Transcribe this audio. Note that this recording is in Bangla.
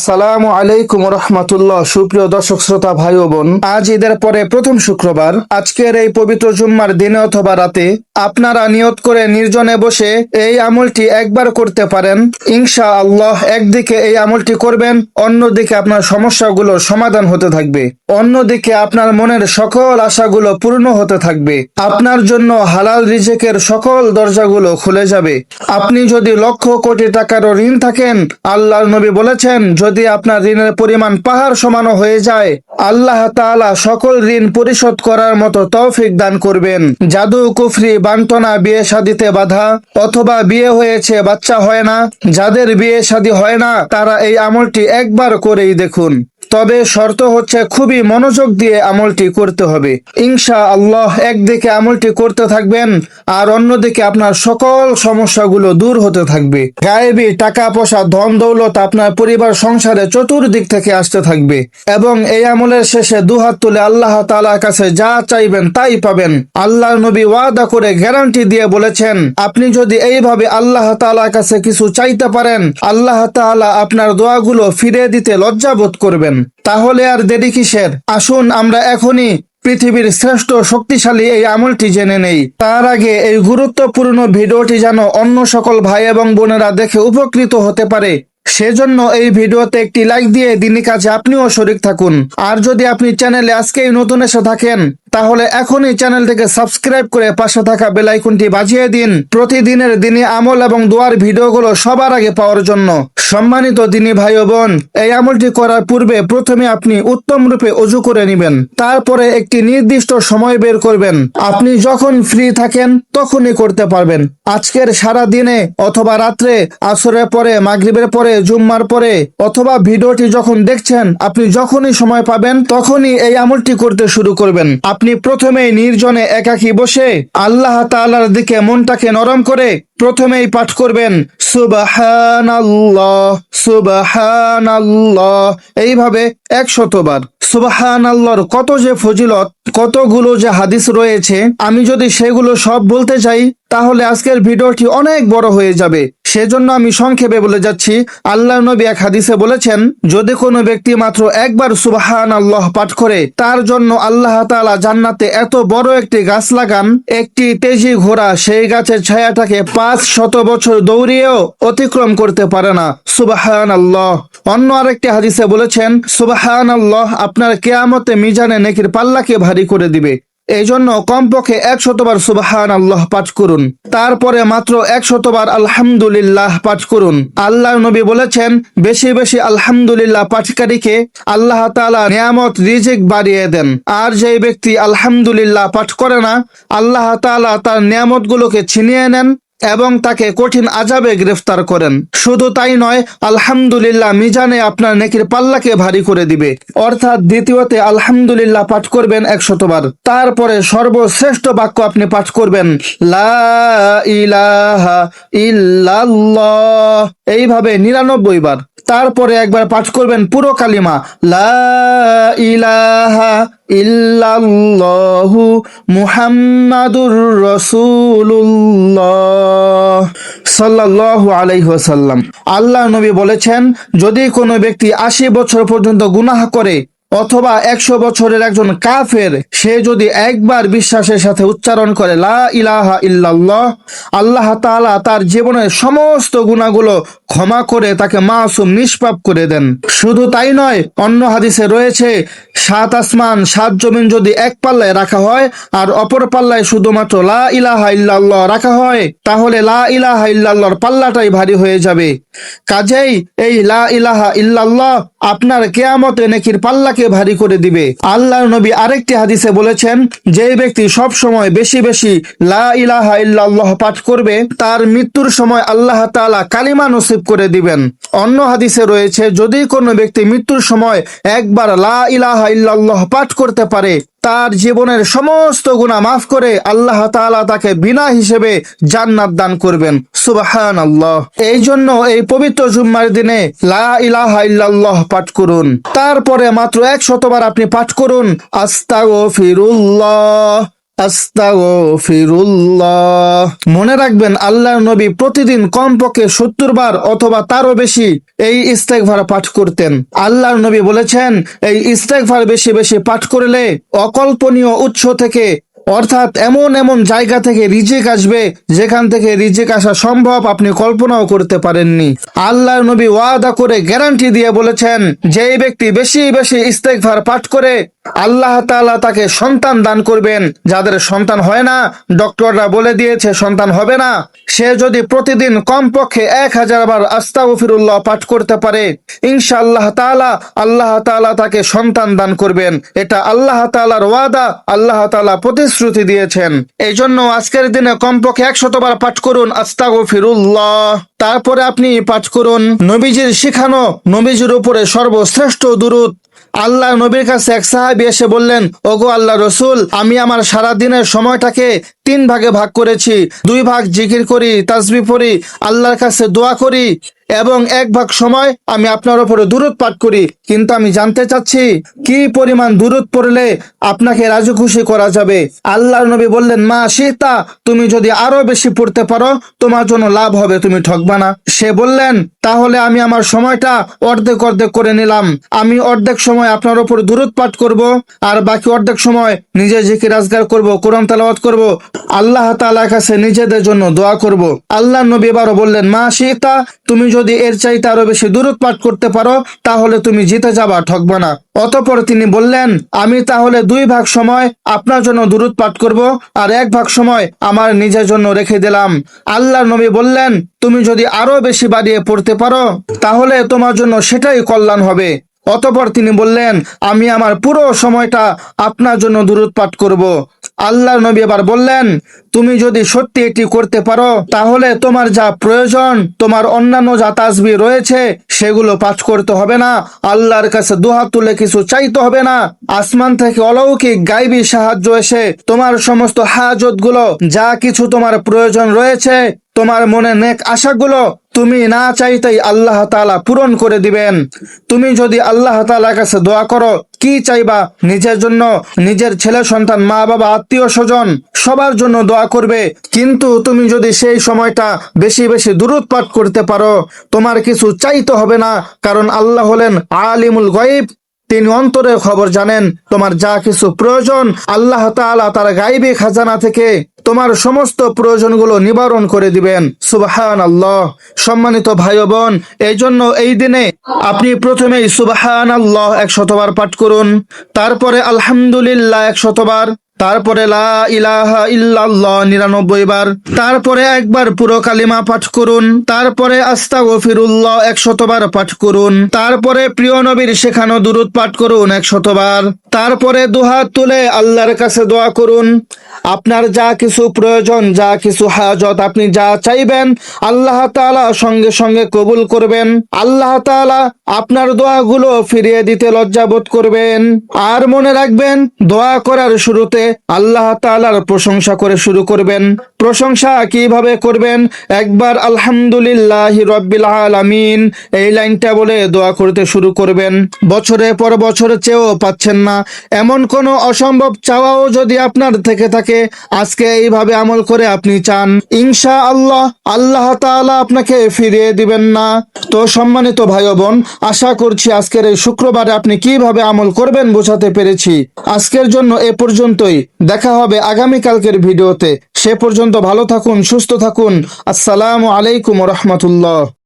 আসসালামু আলাইকুম রহমতুল্লাহ। সুপ্রিয় দর্শক শ্রোতা ভাই ও বোন, আজ ঈদের পরে প্রথম শুক্রবার, আজকের এই পবিত্র জুম্মার দিনে অথবা রাতে আপনারা নিয়ত করে নির্জনে বসে এই আমলটি একবার করতে পারেন। ইনশা আল্লাহ একদিকে এই আমলটি করবেন, অন্যদিকে আপনার সমস্যাগুলো সমাধান হতে থাকবে, অন্যদিকে আপনার মনের সকল আশাগুলো পূর্ণ হতে থাকবে, আপনার জন্য হালাল রিজেকের সকল দরজাগুলো খুলে যাবে। আপনি যদি লক্ষ কোটি টাকারও ঋণ থাকেন, আল্লাহর নবী বলেছেন যদি আপনার ঋণের পরিমাণ পাহাড় সমানো হয়ে যায়, আল্লাহ তাআলা সকল ঋণ পরিশোধ করার মতো তৌফিক দান করবেন। জাদু, কুফরি, বান্তনা, বিয়ে শাদিতে বাধা অথবা বিয়ে হয়েছে বাচ্চা হয় না, যাদের বিয়ে শাদী হয় না তারা এই আমলটি একবার করেই দেখুন। তবে শর্ত হচ্ছে খুবই মনোযোগ দিয়ে আমলটি করতে হবে। ইনশা আল্লাহ একদিকে আমলটি করতে থাকবেন আর অন্যদিকে আপনার সকল সমস্যাগুলো দূর হতে থাকবে। গায়েবী টাকা পয়সা, ধন দৌলত আপনার পরিবার সংসারে চতুর্দিক থেকে আসতে থাকবে এবং এই আমলের শেষে দুহাত তুলে আল্লাহ তাআলার কাছে যা চাইবেন তাই পাবেন। আল্লাহর নবী ওয়াদা করে গ্যারান্টি দিয়ে বলেছেন, আপনি যদি এইভাবে আল্লাহ তাআলার কাছে কিছু চাইতে পারেন, আল্লাহ তাআলা আপনার দোয়াগুলো ফিরিয়ে দিতে লজ্জাবোধ করবেন। তাহলে আর দেরি কিসের? আসুন আমরা এখনই পৃথিবীর শ্রেষ্ঠ শক্তিশালী এই আমলটি জেনে নেই। তার আগে এই গুরুত্বপূর্ণ ভিডিওটি যেন অন্য সকল ভাই এবং বোনেরা দেখে উপকৃত হতে পারে, সেজন্য এই ভিডিওতে একটি লাইক দিয়ে দিনী কাজে আপনিও শরীক থাকুন। আর যদি আপনি চ্যানেলে আজকেই নতুন এসে থাকেন, তাহলে এখনই চ্যানেলটিকে সাবস্ক্রাইব করে পাশে থাকা বেল আইকনটি বাজিয়ে দিন, প্রতিদিনের দিনী আমল এবং দোয়ার ভিডিওগুলো সবার আগে পাওয়ার জন্য। সম্মানিত দিনী ভাই ও বোন, এই আমলটি করার পূর্বে প্রথমে আপনি উত্তম রূপে ওযু করে নেবেন, তারপরে একটি নির্দিষ্ট সময় বের করবেন। আপনি যখন ফ্রি থাকেন তখনই করতে পারবেন। আজকের সারা দিনে অথবা রাত্রে, আসরের পরে, মাগরিবের পরে, জুম্মার পরে অথবা ভিডিওটি যখন দেখছেন, আপনি যখনই সময় পাবেন তখনই এই আমলটি করতে শুরু করবেন। আপনি প্রথমেই নির্জনে একাকী বসে আল্লাহ তাআলার দিকে মনটাকে নরম করে প্রথমেই পাঠ করবেন সুবহানাল্লাহ সুবহানাল্লাহ, এইভাবে 100 বার। সুবহানাল্লাহর কত যে ফজিলত, কতগুলো যে হাদিস রয়েছে, আমি যদি সেগুলো সব বলতে চাই তাহলে আজকের ভিডিওটি অনেক বড় হয়ে যাবে। সেজন্য আমি সংক্ষেপে বলে যাচ্ছি। আল্লাহর নবী এক হাদিসে বলেছেন, যদি কোনো ব্যক্তি মাত্র একবার সুবহানাল্লাহ পাঠ করে, তার জন্য আল্লাহ তাআলা জান্নাতে এত বড় একটি গাছ লাগান, একটি তেজি ঘোড়া সেই গাছের ছায়াটাকে 500 বছর দৌড়িয়েও অতিক্রম করতে পারে না। সুবহানাল্লাহ। অন্য আরেকটি হাদিসে বলেছেন, সুবহানাল্লাহ আপনার কিয়ামতে মিজানে নেকির পাল্লাকে ভারী করে দিবে। এই জন্য কমপক্ষে 100 বার সুবহানাল্লাহ পাঠ করুন, তারপরে মাত্র 100 বার আলহামদুলিল্লাহ পাঠ করুন। আল্লাহর নবী বলেছেন, বেশি বেশি আলহামদুলিল্লাহ পাঠকারীকে আল্লাহ তাআলা নিয়ামত রিজিক বাড়িয়ে দেন, আর যেই ব্যক্তি আলহামদুলিল্লাহ পাঠ করে না, আল্লাহ তাআলা তার নিয়ামতগুলোকে ছিনিয়ে নেন এবং তাকে কঠিন আযাবে গ্রেফতার করেন। শুধু তাই নয়, আলহামদুলিল্লাহ মিজানে আপনার নেকির পাল্লাকে ভারী করে দিবে। অর্থাৎ দ্বিতীয়তে আলহামদুলিল্লাহ পাঠ করবেন 100 বার, তারপরে সর্বশ্রেষ্ঠ বাক্য আপনি পাঠ করবেন লা ইলাহা ইল্লাল্লাহ, এইভাবে 99 বার। তারপরে একবার পাঠ করবেন পুরো কালিমা লা ইলাহা ইল্লাল্লাহু মুহাম্মাদুর রাসূলুল্লাহ সাল্লাল্লাহু আলাইহি ওয়াসাল্লাম। আল্লাহ নবী বলেছেন, যদি কোনো ব্যক্তি 80 বছর পর্যন্ত গুনাহ করে অথবা 100 বছরের একজন কাফের, সে যদি একবার বিশ্বাসের সাথে উচ্চারণ করে লা ইলাহা ইল্লাল্লাহ, আল্লাহ তাআলা তার জীবনের সমস্ত গুনাহগুলো ক্ষমা করে তাকে মাসুম নিষ্পাপ করে দেন। শুধু তাই নয়, অন্য হাদিসে রয়েছে 7 আসমান 7 জমিন যদি এক পাল্লায় রাখা হয় আর অপর পাল্লায় শুধুমাত্র লা ইলাহা ইল্লাল্লাহ রাখা হয়, তাহলে লা ইলাহা ইল্লাল্লাহর পাল্লাটাই ভারী হয়ে যাবে। কাজেই এই লা ইলাহা ইল্লাল্লাহ আপনার কিয়ামতে নেকির পাল্লাকে ভারী করে দিবে। আল্লাহর নবী আরেকটি হাদিসে বলেছেন, যে ব্যক্তি সব সময় বেশি বেশি লা ইলাহা ইল্লাল্লাহ পাঠ করবে, তার মৃত্যুর সময় আল্লাহ তাআলা কালিমা নসিব করে দিবেন। অন্য হাদিসে রয়েছে, যদি কোনো ব্যক্তি মৃত্যুর সময় একবার লা ইলাহা ইল্লাল্লাহ পাঠ করতে পারে, তার জীবনের সমস্ত গুনাহ মাফ করে আল্লাহ তাআলা তাকে বিনা হিসেবে জান্নাত দান করবেন। সুবহানাল্লাহ। এই জন্য এই পবিত্র জুম্মার দিনে লা ইলাহা ইল্লাল্লাহ পাঠ করুন, তারপরে মাত্র 100 বার আপনি পাঠ করুন আস্তাগফিরুল্লাহ আস্তাগফিরুল্লাহ। মনে রাখবেন আল্লাহর নবী প্রতিদিন কমপক্ষে 70 বার অথবা তারও বেশি এই ইস্তেগফার পাঠ করতেন। আল্লাহর নবী বলেছেন এই ইস্তেগফার বেশি বেশি পাঠ করলে অকল্পনীয় উৎস থেকে অর্থাৎ এমন এমন জায়গা থেকে রিজিক আসবে যেখান থেকে রিজিক আসা সম্ভব আপনি কল্পনাও করতে পারেননি। আল্লাহর নবী ওয়াদা করে গ্যারান্টি দিয়ে বলেছেন যেই ব্যক্তি বেশি বেশি ইস্তেগফার পাঠ করে আল্লাহ তাআলা তাকে সন্তান দান করবেন। যাদের সন্তান হয় না, ডক্টররা বলে দিয়েছে সন্তান হবে না, সে যদি প্রতিদিন কমপক্ষে 1000 বার আস্তাগফিরুল্লাহ পাঠ করতে পারে ইনশাআল্লাহ তাআলা আল্লাহ তাআলা তাকে সন্তান দান করবেন। এটা আল্লাহ তাআলার ওয়াদা, আল্লাহ তাআলা প্রতিশ্রুতি দিয়েছেন। এই জন্য আজকের দিনে কমপক্ষে 100 বার পাঠ করুন আস্তাগফিরুল্লাহ। তারপরে আপনি পাঠ করুন নবীজির শিখানো, নবীজির উপরে সর্বশ্রেষ্ঠ দুরূদ। আল্লাহ নবীর কাছে এক সাহাবী এসে বললেন, ওগো আল্লাহ রসুল, আমি আমার সারা দিনের সময়টাকে 3 ভাগে ভাগ করেছি। 2 ভাগ জিকির করি, তাসবিহ পড়ি, আল্লাহর কাছে দোয়া করি এবং 1 ভাগ সময় আমি আপনার উপরে দুরূদ পাঠ করি। কিন্তু আমি জানতে চাচ্ছি কি পরিমাণ দুরূদ পড়লে আপনাকে রাজি খুশি করা যাবে। আল্লাহর নবী বললেন, মা শিতা, তুমি যদি আরো বেশি পড়তে পারো তোমার জন্য লাভ হবে, তুমি ঠকবা না। সে বললেন, তাহলে আমি আমার সময়টা অর্ধেক অর্ধেক করে নিলাম। আমি অর্ধেক সময় আপনার উপর দুরূদ পাঠ করব আর বাকি অর্ধেক সময় নিজে জিকির আজগার করব, কোরআন তেলাওয়াত করব, আল্লাহ তাআলার কাছে নিজেদের জন্য দোয়া করব। আল্লাহর নবী এবারও বললেন, মা শিতা, তুমি যদি এর চাইতে আরো বেশি দুরূদ পাঠ করতে পারো তাহলে তুমি জিতে যাবা, ঠকবা না। অতঃপর তিনি বললেন, আমি তাহলে 2 ভাগ সময় আপনার জন্য দুরূদ পাঠ করব আর 1 ভাগ সময় আমার নিজের জন্য রেখে দিলাম। আল্লাহর নবী বললেন, তুমি যদি আরো বেশি বাড়িয়ে পড়তে পারো তাহলে তোমার জন্য সেটাই কল্যাণ হবে। অতঃপর তিনি বললেন, আমি আমার পুরো সময়টা আপনার জন্য দুরূদ পাঠ করব। আল্লাহর নবী এবার বললেন, তুমি যদি সত্যি এটি করতে পারো তাহলে তোমার যা প্রয়োজন, তোমার অন্যান্য যা তাসবিহ রয়েছে সেগুলো পাঠ করতে হবে না, আল্লাহর কাছে দুহাত তুলে কিছু চাইতে হবে না। আসমান থেকে অলৌকিক গায়বী সাহায্য এসে তোমার সমস্ত হাজতগুলো, যা কিছু তোমার প্রয়োজন রয়েছে, তোমার মনে নেক আশাগুলো তুমি না চাইতেই আল্লাহ তাআলা পূরণ করে দিবেন। তুমি যদি আল্লাহ তাআলার কাছে দোয়া করো, কি চাইবা? নিজের জন্য, নিজের ছেলে সন্তান, মা বাবা, আত্মীয় স্বজন সবার জন্য দোয়া করবে। কিন্তু তুমি যদি সেই সময়টা বেশি বেশি দুরূদ পাঠ করতে পারো তোমার কিছু চাইতে হবে না, কারণ আল্লাহ হলেন আলিমুল গায়ব, তিনি অন্তরের খবর জানেন। তোমার যা কিছু প্রয়োজন আল্লাহ তাআলা তার গায়বী খাজানা থেকে তোমার সমস্ত প্রয়োজনগুলো নিবারণ করে দিবেন। সুবহানাল্লাহ। সম্মানিত ভাই ও বোন, এই জন্য এই দিনে আপনি প্রথমেই সুবহানাল্লাহ 100 বার পাঠ করুন, তারপরে আলহামদুলিল্লাহ 100 বার, তারপরে লা ইলাহা ইল্লাল্লাহ 99 বার, তারপরে একবার পুরো কালিমা পাঠ করুন, তারপরে আস্তাগফিরুল্লাহ 100 বার পাঠ করুন, তারপরে প্রিয় নবীর শেখানো দুরূদ পাঠ করুন 100 বার, তারপরে দুহাত তুলে আল্লাহর কাছে দোয়া করুন। আপনার যা কিছু প্রয়োজন, যা কিছু হাজত, আপনি যা চাইবেন আল্লাহ তাআলা সঙ্গে সঙ্গে কবুল করবেন। আল্লাহ তাআলা আপনার দোয়াগুলো ফিরিয়ে দিতে লজ্জাবোধ করবেন। আর মনে রাখবেন, দোয়া করার শুরুতে আল্লাহ তাআলার প্রশংসা করে শুরু করবেন। প্রশংসা কিভাবে করবেন? একবার আলহামদুলিল্লাহি রাব্বিল আলামিন এই লাইনটা বলে দোয়া করতে শুরু করবেন। বছরের পর বছর চেয়েও পাচ্ছেন না, এমন কোনো অসম্ভব চাওয়াও যদি আপনার থেকে থাকে, আজকে এইভাবে আমল করে আপনি চান, ইনশাআল্লাহ আল্লাহ তাআলা আপনাকে ফিরিয়ে দিবেন না। তো সম্মানিত ভাই ও বোন, আশা করছি আজকের এই শুক্রবারে আপনি কিভাবে আমল করবেন বোঝাতে পেরেছি। আজকের জন্য এ পর্যন্তই, দেখা হবে আগামীকালকের ভিডিওতে। সে পর্যন্ত ভালো থাকুন, সুস্থ থাকুন। আসসালামু আলাইকুম ওয়া রাহমাতুল্লাহ।